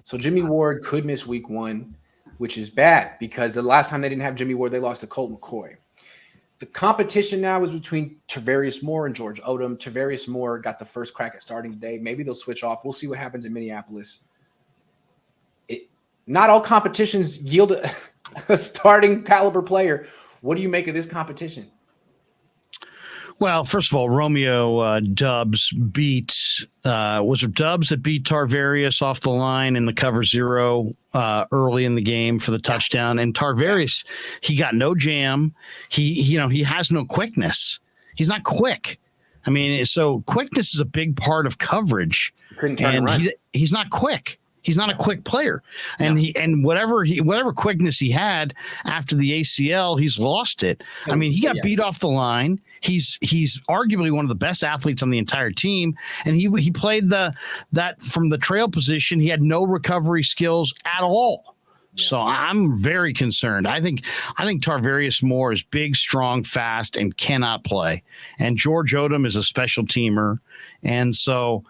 So Jimmie Ward could miss week 1, which is bad because the last time they didn't have Jimmie Ward, they lost to Colt McCoy. The competition now is between Tarvarius Moore and George Odum. Tarvarius Moore got the first crack at starting today. Maybe they'll switch off. We'll see what happens in Minneapolis. Not all competitions yield a starting caliber player. What do you make of this competition? Well, first of all, Romeo Dubs beat was it Dubs that beat Tarvarius off the line in the cover 0 early in the game for the touchdown. And Tarvarius, he got no jam. He has no quickness. He's not quick. I mean, so quickness is a big part of coverage. Couldn't turn and run. He's not quick. He's not a quick player, and whatever quickness he had after the ACL, he's lost it. I mean, he got beat off the line. He's arguably one of the best athletes on the entire team, and he played that from the trail position. He had no recovery skills at all. So I'm very concerned. I think Tarvarius Moore is big, strong, fast, and cannot play. And George Odum is a special teamer, and so.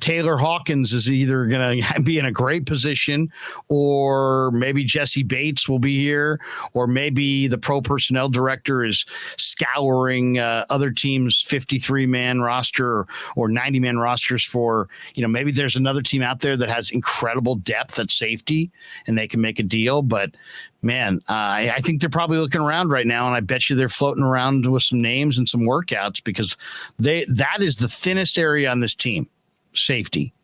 Taylor Hawkins is either going to be in a great position, or maybe Jesse Bates will be here, or maybe the pro personnel director is scouring other teams' 53-man roster or 90-man rosters for, maybe there's another team out there that has incredible depth at safety and they can make a deal. But man, I think they're probably looking around right now, and I bet you they're floating around with some names and some workouts because that is the thinnest area on this team. Safety.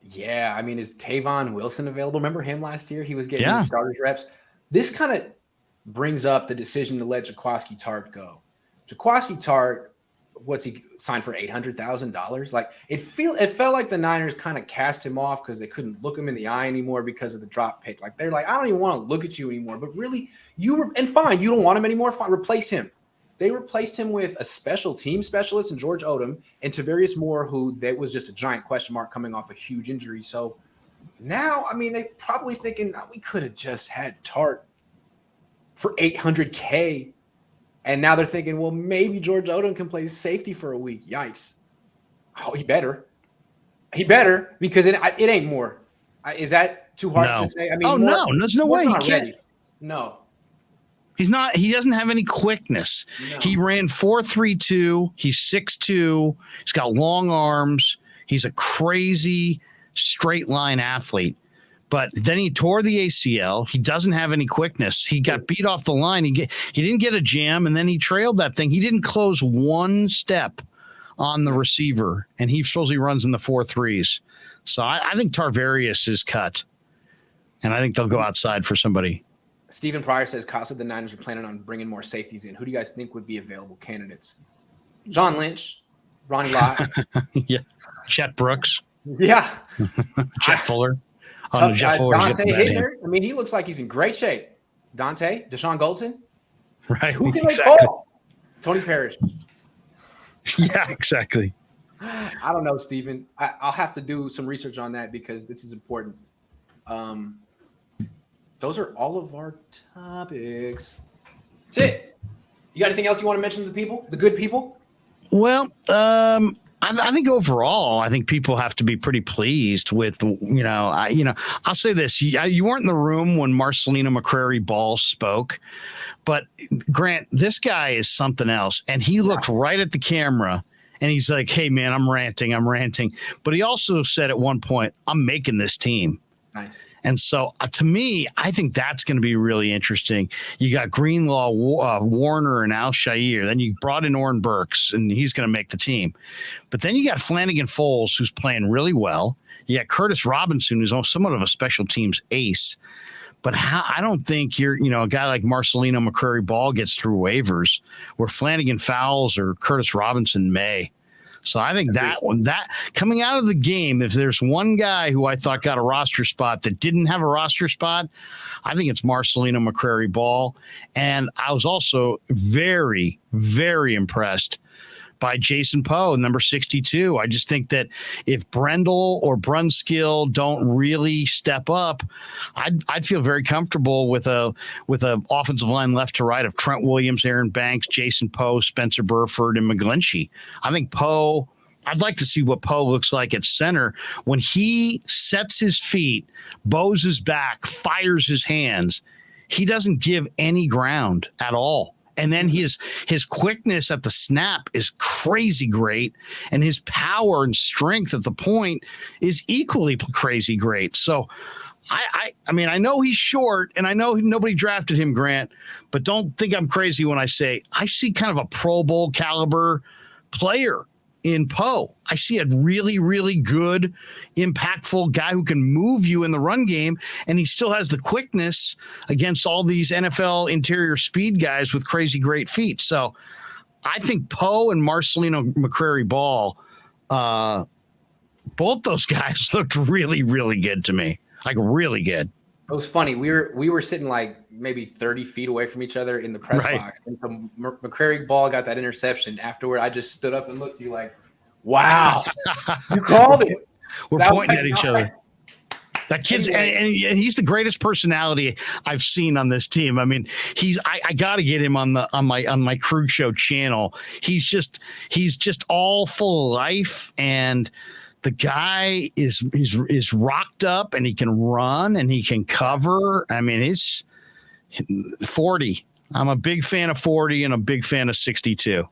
Yeah, I mean, is Tavon Wilson available? Remember him last year? He was getting the starters reps. This kind of brings up the decision to let Jaquiski Tartt go. Jaquiski Tartt, what's he signed for $800,000? Like it felt like the Niners kind of cast him off because they couldn't look him in the eye anymore because of the drop pick. Like they're like, I don't even want to look at you anymore. But really, fine, you don't want him anymore. Fine, replace him. They replaced him with a special team specialist in George Odum and Tarvarius Moore, who that was just a giant question mark coming off a huge injury. So now, I mean, they're probably thinking we could have just had Tartt for $800K. And now they're thinking, well, maybe George Odum can play safety for a week. Yikes. Oh, he better. Because it ain't more. Is that too harsh to say? I mean, no, there's no way he can't. Ready. No. He's not. He doesn't have any quickness. No. He ran 4.32. He's 6'2". He's got long arms. He's a crazy straight line athlete. But then he tore the ACL. He doesn't have any quickness. He got beat off the line. He didn't get a jam, and then he trailed that thing. He didn't close one step on the receiver, and he supposedly runs in the 4.3s. So I think Tarvarius is cut, and I think they'll go outside for somebody. Stephen Pryor says, Casa, the Niners are planning on bringing more safeties in. Who do you guys think would be available candidates? John Lynch, Ronnie Lott. Yeah. Chet Brooks. Yeah. Jeff Fuller. Jeff Fuller. Dante Hittner. I mean, he looks like he's in great shape. Dante, Deshaun Goldson. Right. Who can they call? Tony Parrish. Yeah, exactly. I don't know, Stephen. I'll have to do some research on that because this is important. Those are all of our topics. That's it. You got anything else you want to mention to the people, the good people? Well, I think overall, I think people have to be pretty pleased with, I'll say this. You weren't in the room when Marcelino McCrary-Ball spoke, but Grant, this guy is something else. And he looked right at the camera and he's like, hey, man, I'm ranting. But he also said at one point, I'm making this team. Nice. And so to me, I think that's going to be really interesting. You got Greenlaw, Warner, and Al Shire. Then you brought in Oren Burks, and he's going to make the team. But then you got Flanagan Foles, who's playing really well. You got Curtis Robinson, who's somewhat of a special teams ace. But I don't think a guy like Marcelino McCrary-Ball gets through waivers where Flanagan Fowles or Curtis Robinson may. So I think that coming out of the game, if there's one guy who I thought got a roster spot that didn't have a roster spot, I think it's Marcelino McCrary-Ball. And I was also very, very impressed by Jason Poe, number 62. I just think that if Brendel or Brunskill don't really step up, I'd feel very comfortable with a offensive line left to right of Trent Williams, Aaron Banks, Jason Poe, Spencer Burford, and McGlinchey. I think Poe I'd like to see what Poe looks like at center when he sets his feet, bows his back, fires his hands. He doesn't give any ground at all. And then his quickness at the snap is crazy great, and his power and strength at the point is equally crazy great. So I mean, I know he's short, and I know nobody drafted him, Grant, but don't think I'm crazy when I say I see kind of a Pro Bowl caliber player in Poe. I see a really, really good, impactful guy who can move you in the run game, and he still has the quickness against all these NFL interior speed guys with crazy great feet. So I think Poe and Marcelino McCrary-Ball, both those guys looked really, really good to me. Like really good. It was funny. We were sitting like maybe 30 feet away from each other in the press box. And so McCrary-Ball got that interception. Afterward, I just stood up and looked at you like, wow, you called it. We're pointing at each other. That kid's and he's the greatest personality I've seen on this team. I mean, I got to get him on my Krug Show channel. He's just all full of life, and the guy is rocked up, and he can run and he can cover. I mean, he's 40. I'm a big fan of 40 and a big fan of 62.